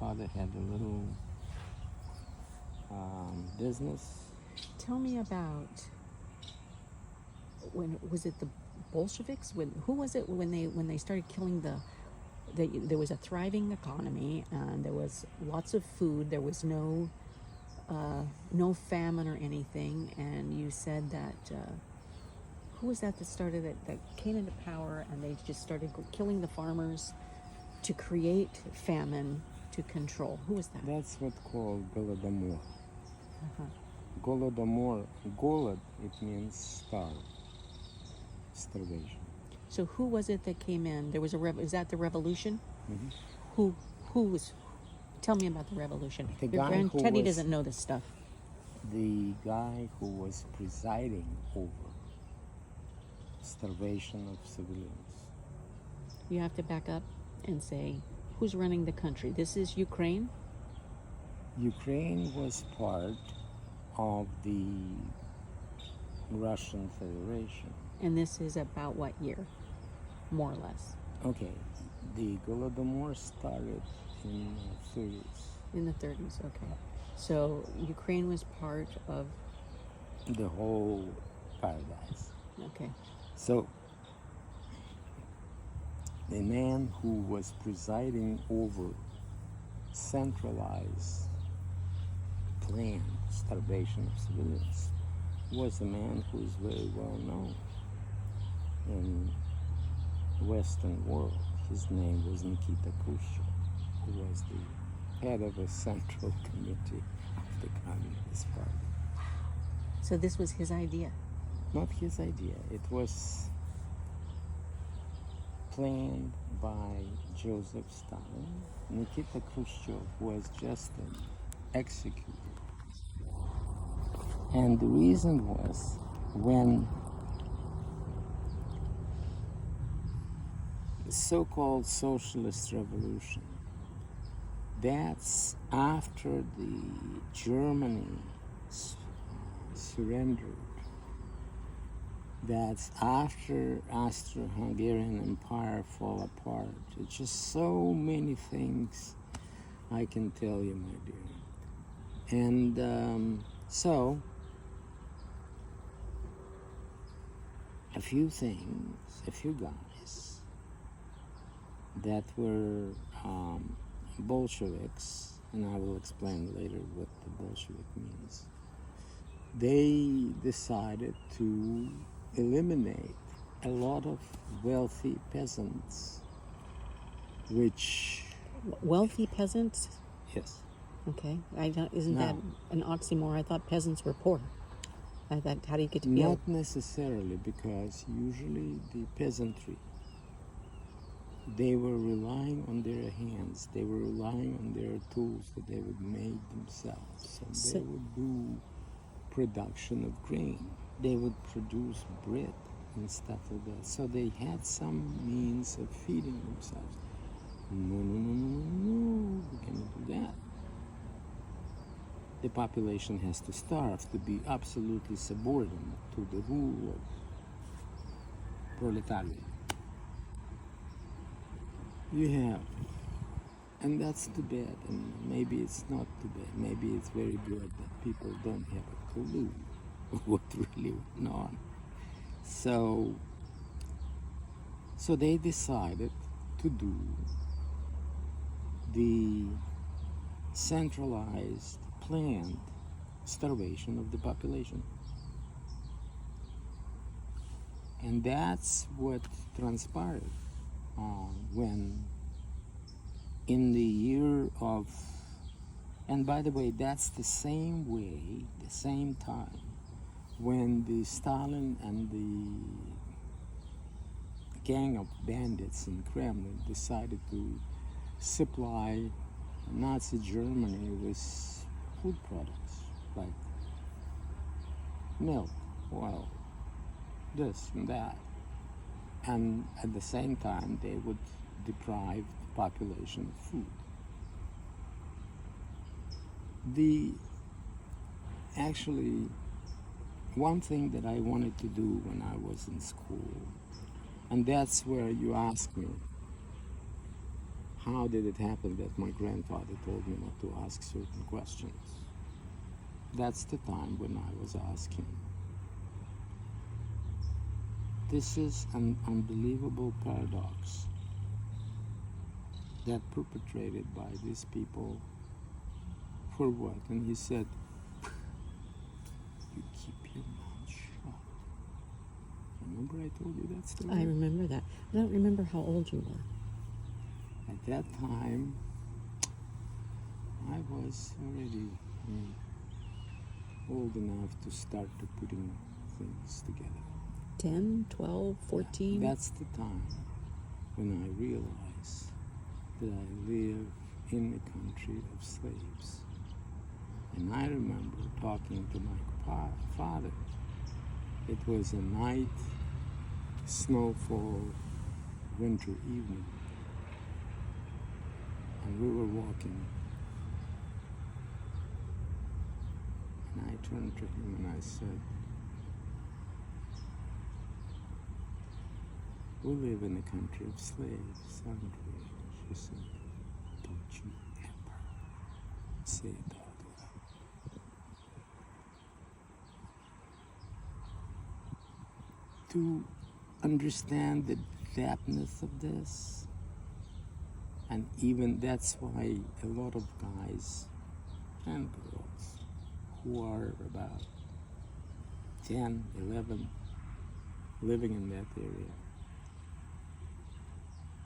father had a little business. Tell me about when was it the Bolsheviks? Who was it when they started killing there was a thriving economy and there was lots of food. There was no famine or anything. And you said that who was that started that came into power and they just started killing the farmers to create famine to control. Who was that? That's what's called Golodomor. Uh-huh. Golodomor, Golod, it means starve, starvation. So who was it that came in? There was is that the revolution? Mm-hmm. Who was? Tell me about the revolution. The Your guy who Teddy was- doesn't know this stuff. The guy who was presiding over starvation of civilians. You have to back up and say, who's running the country? This is Ukraine? Ukraine was part of the Russian Federation. And this is about what year? More or less. Okay, the Golodomor started in the 30s. In the 30s, okay. So Ukraine was part of... The whole paradise. Okay. So, the man who was presiding over centralized planned starvation of civilians was a man who is very well known in the Western world. His name was Nikita Khrushchev, who was the head of a central committee of the Communist Party. So this was his idea? Not his idea. It was planned by Joseph Stalin. Nikita Khrushchev was just an executor. And the reason was when the so-called socialist revolution, that's after the Germany surrendered. That's after Austro-Hungarian Empire fall apart. It's just so many things I can tell you, my dear. And so, a few guys that were Bolsheviks, and I will explain later what the Bolshevik means. They decided to eliminate a lot of wealthy peasants, which... Wealthy peasants? Yes. Okay. Isn't that an oxymoron? I thought peasants were poor. I thought, how do you get to be... Not necessarily, because usually the peasantry, they were relying on their hands. They were relying on their tools that they would make themselves. And they would do production of grain. They would produce bread and stuff like that. So they had some means of feeding themselves. No, we cannot do that. The population has to starve to be absolutely subordinate to the rule of proletariat. You have, and that's too bad, and maybe it's not too bad, maybe it's very good that people don't have a clue of what really went on. So they decided to do the centralized, planned starvation of the population. And that's what transpired when in the year of, and by the way, that's the same way, the same time, when the Stalin and the gang of bandits in Kremlin decided to supply Nazi Germany with food products like milk, oil, this and that. And at the same time, they would deprive the population of food. Actually, one thing that I wanted to do when I was in school, and that's where you ask me, how did it happen that my grandfather told me not to ask certain questions? That's the time when I was asking. This is an unbelievable paradox that perpetrated by these people for what? And he said, you keep your mouth shut. Remember I told you that story? I remember that. I don't remember how old you were. At that time, I was already old enough to start to putting things together. 10, 12, 14? That's the time when I realized that I live in a country of slaves. And I remember talking to my father. It was a night, snowfall, winter evening. And we were walking. And I turned to him and I said, we live in a country of slaves, aren't we? She said, don't you ever say that. To understand the depthness of this, and even that's why a lot of guys and girls who are about 10, 11, living in that area,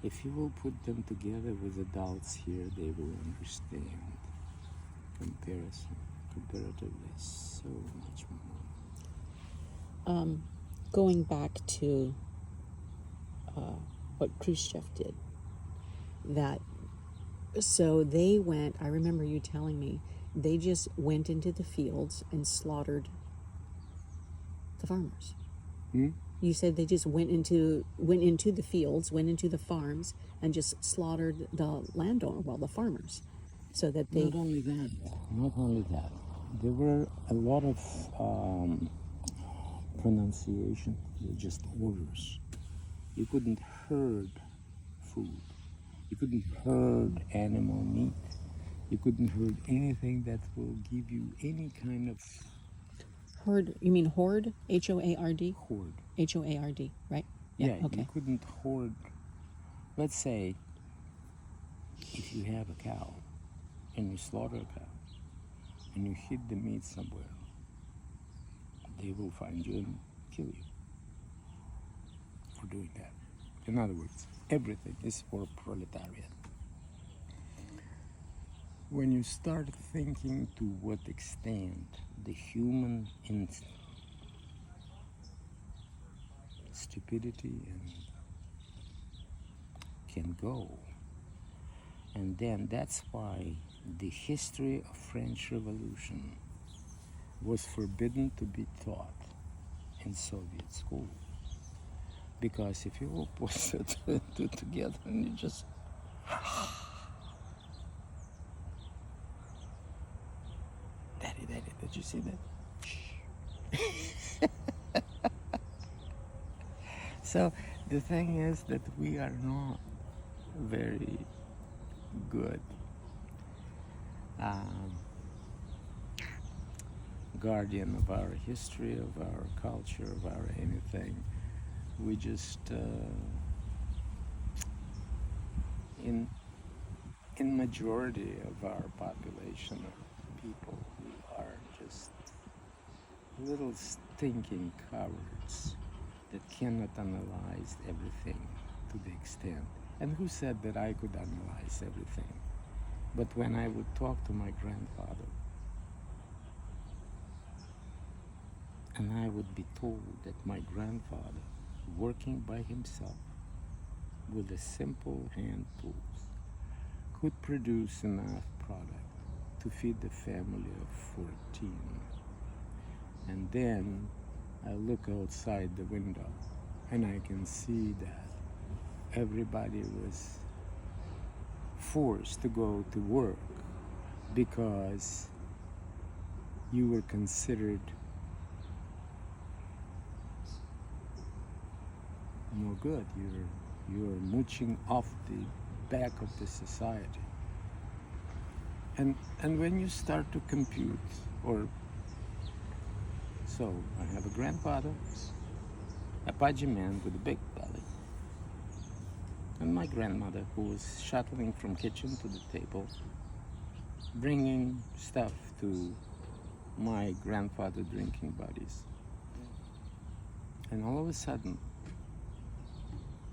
if you will put them together with adults here, they will understand comparatively so much more. Going back to what Khrushchev did, so they went, I remember you telling me, they just went into the fields and slaughtered the farmers. You said they just went into the fields, went into the farms, and just slaughtered the landowner, the farmers, so that they. Not only that. There were a lot of pronunciation. They're just orders. You couldn't herd food. You couldn't herd animal meat. You couldn't herd anything that will give you any kind of. Herd, you mean hoard? H-O-A-R-D? Hoard. H-O-A-R-D, right? Yeah, okay. You couldn't hoard. Let's say if you have a cow and you slaughter a cow and you hid the meat somewhere, they will find you and kill you for doing that. In other words, everything is for proletariat. When you start thinking to what extent the human stupidity can go, and then that's why the history of French Revolution was forbidden to be taught in Soviet schools. Because if you all put it together and you just Daddy, did you see that? So the thing is that we are not very good guardian of our history, of our culture, of our anything. We just in majority of our population of people who are just little stinking cowards that cannot analyze everything to the extent. And who said that I could analyze everything? But when I would talk to my grandfather, and I would be told that my grandfather, working by himself with a simple hand tools, could produce enough product to feed the family of 14. And then I look outside the window and I can see that everybody was forced to go to work because you were considered more good. You're mooching off the back of the society. And when you start to compute, or so I have a grandfather, a pudgy man with a big belly, and my grandmother who was shuttling from kitchen to the table, bringing stuff to my grandfather drinking buddies. And all of a sudden,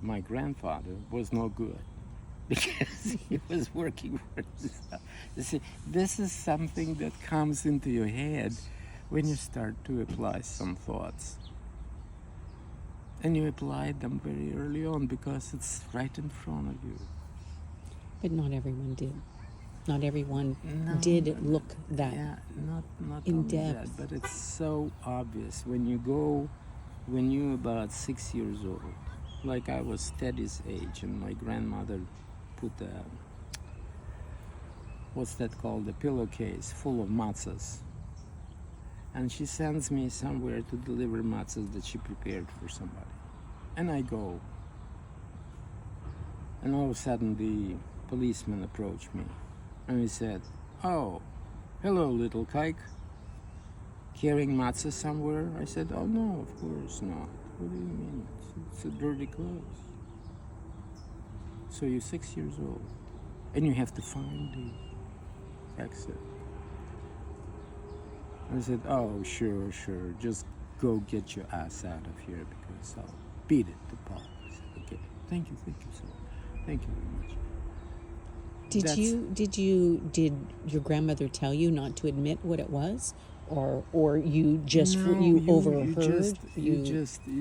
my grandfather was no good because he was working for himself. You see, this is something that comes into your head when you start to apply some thoughts. And you apply them very early on because it's right in front of you. But not everyone did. Not everyone No, did look that. Yeah, not in only depth. that, but it's so obvious when you're about 6 years old. Like I was Teddy's age, and my grandmother put what's that called, a pillowcase full of matzahs. And she sends me somewhere to deliver matzahs that she prepared for somebody. And I go. And all of a sudden the policeman approached me. And he said, "Oh, hello, little kike. Carrying matzah somewhere?" I said, "Oh, no, of course not. What do you mean? It's a dirty clothes." So you're 6 years old, and you have to find the exit. I said, "Oh, sure, just go get your ass out of here because I'll beat it to pulp." I said, "Okay, thank you, sir. Thank you very much." Did your grandmother tell you not to admit what it was, or you just No, you overheard? You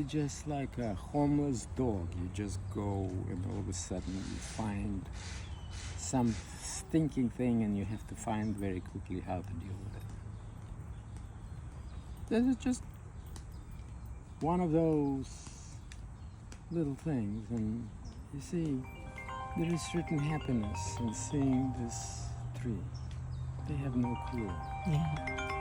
just like a homeless dog. You just go, and all of a sudden you find some stinking thing, and you have to find very quickly how to deal with it. This is just one of those little things, and you see, there is certain happiness in seeing this tree. They have no clue. Yeah.